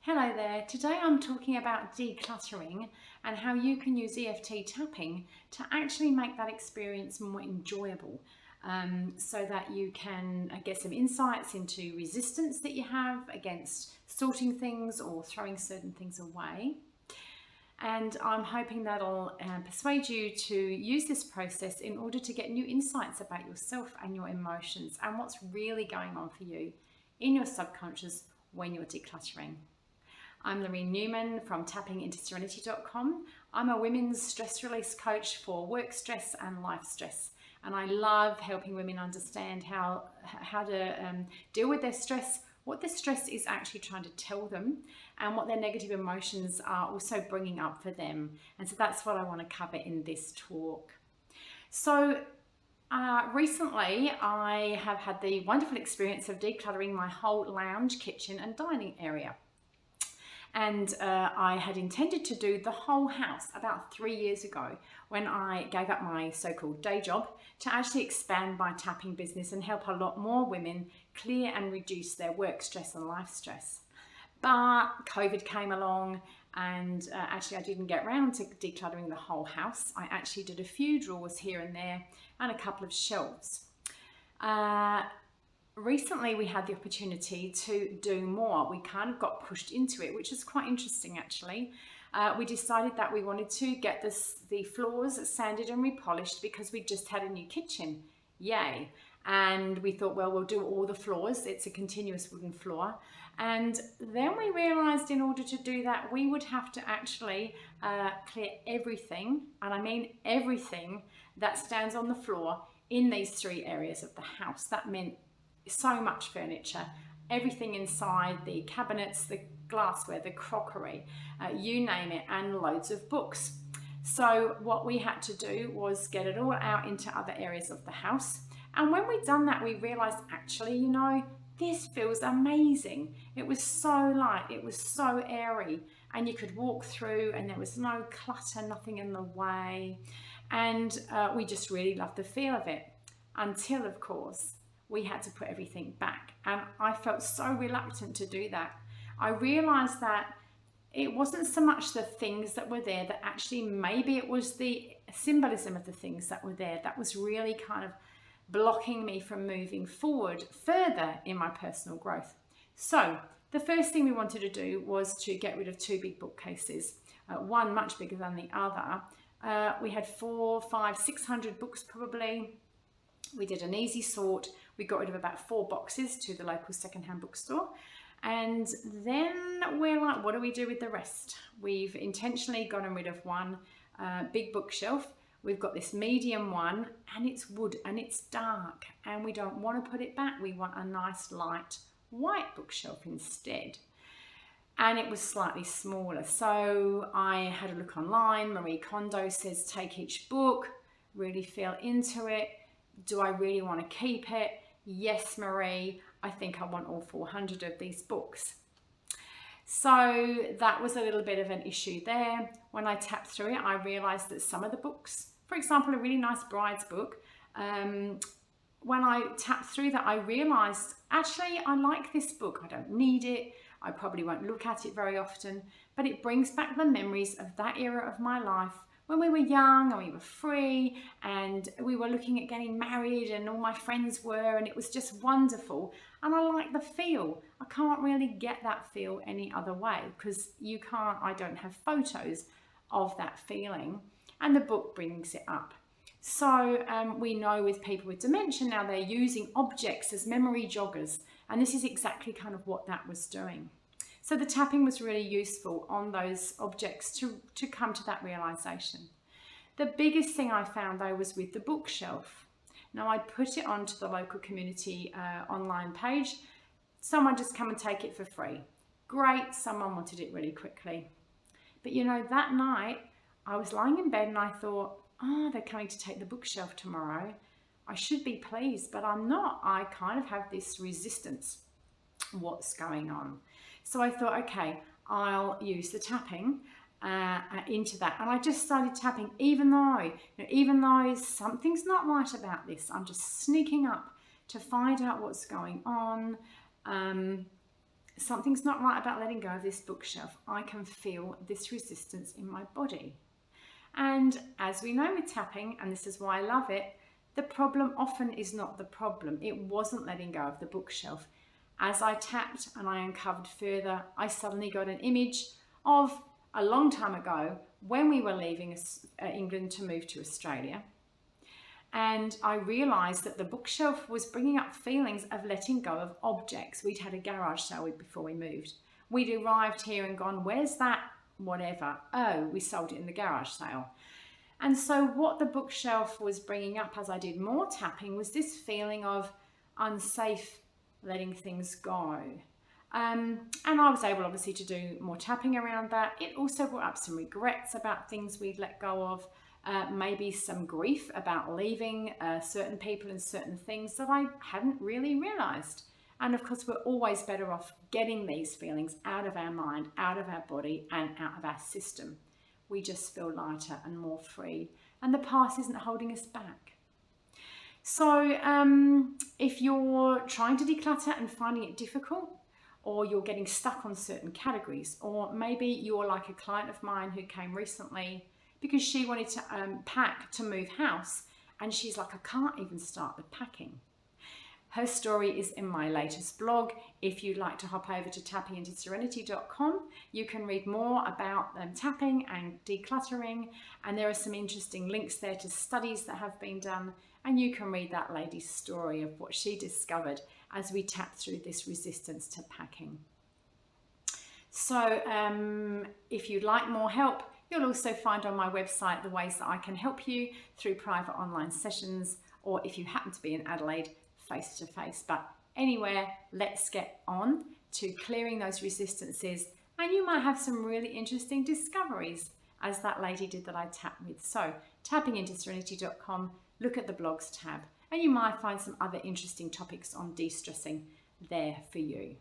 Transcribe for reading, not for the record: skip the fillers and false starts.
Hello there. Today I'm talking about decluttering and how you can use EFT tapping to actually make that experience more enjoyable, so that you can get some insights into resistance that you have against sorting things or throwing certain things away. And I'm hoping that'll persuade you to use this process in order to get new insights about yourself and your emotions and what's really going on for you in your subconscious when you're decluttering. I'm Lorraine Newman from tappingintoserenity.com. I'm a women's stress release coach for work stress and life stress. And I love helping women understand how to deal with their stress, what the stress is actually trying to tell them, and what their negative emotions are also bringing up for them. And so that's what I want to cover in this talk. So recently, I have had the wonderful experience of decluttering my whole lounge, kitchen and dining area. And I had intended to do the whole house about 3 years ago when I gave up my so-called day job to actually expand my tapping business and help a lot more women clear and reduce their work stress and life stress. But COVID came along and actually I didn't get around to decluttering the whole house. I actually did a few drawers here and there and a couple of shelves. Recently we had the opportunity to do more. We kind of got pushed into it, which is quite interesting actually. We decided that we wanted to get the floors sanded and repolished because we just had a new kitchen. Yay. And we thought, well, we'll do all the floors. It's a continuous wooden floor. And then we realized in order to do that, we would have to actually clear everything, and I mean everything that stands on the floor in these 3 areas of the house. That meant so much furniture, everything inside, the cabinets, the glassware, the crockery, you name it, and loads of books. So what we had to do was get it all out into other areas of the house. And when we'd done that, we realized actually, you know, this feels amazing. It was so light, it was so airy, and you could walk through and there was no clutter, nothing in the way. And we just really loved the feel of it, until of course we had to put everything back. And I felt so reluctant to do that. I realized that it wasn't so much the things that were there, that actually maybe it was the symbolism of the things that were there that was really kind of blocking me from moving forward further in my personal growth. So the first thing we wanted to do was to get rid of 2 big bookcases, one much bigger than the other. We had 400, 500, 600 books probably. We did an easy sort. We got rid of about 4 boxes to the local secondhand bookstore. And then we're like, what do we do with the rest? We've intentionally gotten rid of one big bookshelf. We've got this medium one, and it's wood and it's dark, and we don't want to put it back. We want a nice light white bookshelf instead. And it was slightly smaller. So I had a look online. Marie Kondo says, take each book, really feel into it. Do I really want to keep it? Yes, Marie, I think I want all 400 of these books. So that was a little bit of an issue there. When I tapped through it, I realized that some of the books, for example, a really nice bride's book, when I tapped through that, I realized, actually, I like this book. I don't need it. I probably won't look at it very often, but it brings back the memories of that era of my life when we were young and we were free and we were looking at getting married and all my friends were, and it was just wonderful. And I like the feel. I can't really get that feel any other way because I don't have photos of that feeling, and the book brings it up. So we know with people with dementia now, they're using objects as memory joggers, and this is exactly kind of what that was doing. So the tapping was really useful on those objects to come to that realization. The biggest thing I found though was with the bookshelf. Now I put it onto the local community online page. Someone just come and take it for free. Great, someone wanted it really quickly. But you know, that night I was lying in bed and I thought, oh, they're coming to take the bookshelf tomorrow. I should be pleased, but I'm not. I kind of have this resistance. What's going on? So I thought, okay, I'll use the tapping into that. And I just started tapping, even though something's not right about this, I'm just sneaking up to find out what's going on. something's not right about letting go of this bookshelf. I can feel this resistance in my body. And as we know with tapping, and this is why I love it, the problem often is not the problem. It wasn't letting go of the bookshelf. As I tapped and I uncovered further, I suddenly got an image of a long time ago when we were leaving England to move to Australia. And I realised that the bookshelf was bringing up feelings of letting go of objects. We'd had a garage sale before we moved. We'd arrived here and gone, where's that whatever? Oh, we sold it in the garage sale. And so what the bookshelf was bringing up as I did more tapping was this feeling of unsafe letting things go. And I was able obviously to do more tapping around that. It also brought up some regrets about things we'd let go of. Maybe some grief about leaving certain people and certain things that I hadn't really realized. And of course, we're always better off getting these feelings out of our mind, out of our body, and out of our system. We just feel lighter and more free, and the past isn't holding us back. So if you're trying to declutter and finding it difficult, or you're getting stuck on certain categories, or maybe you're like a client of mine who came recently because she wanted to pack to move house, and she's like, I can't even start the packing. Her story is in my latest blog. If you'd like to hop over to tappingintoserenity.com, you can read more about tapping and decluttering, and there are some interesting links there to studies that have been done, and you can read that lady's story of what she discovered as we tap through this resistance to packing. So if you'd like more help, you'll also find on my website the ways that I can help you through private online sessions, or if you happen to be in Adelaide, face-to-face. But anywhere, let's get on to clearing those resistances, and you might have some really interesting discoveries as that lady did that I tapped with. So tappingintoserenity.com, look at the blogs tab, and you might find some other interesting topics on de-stressing there for you.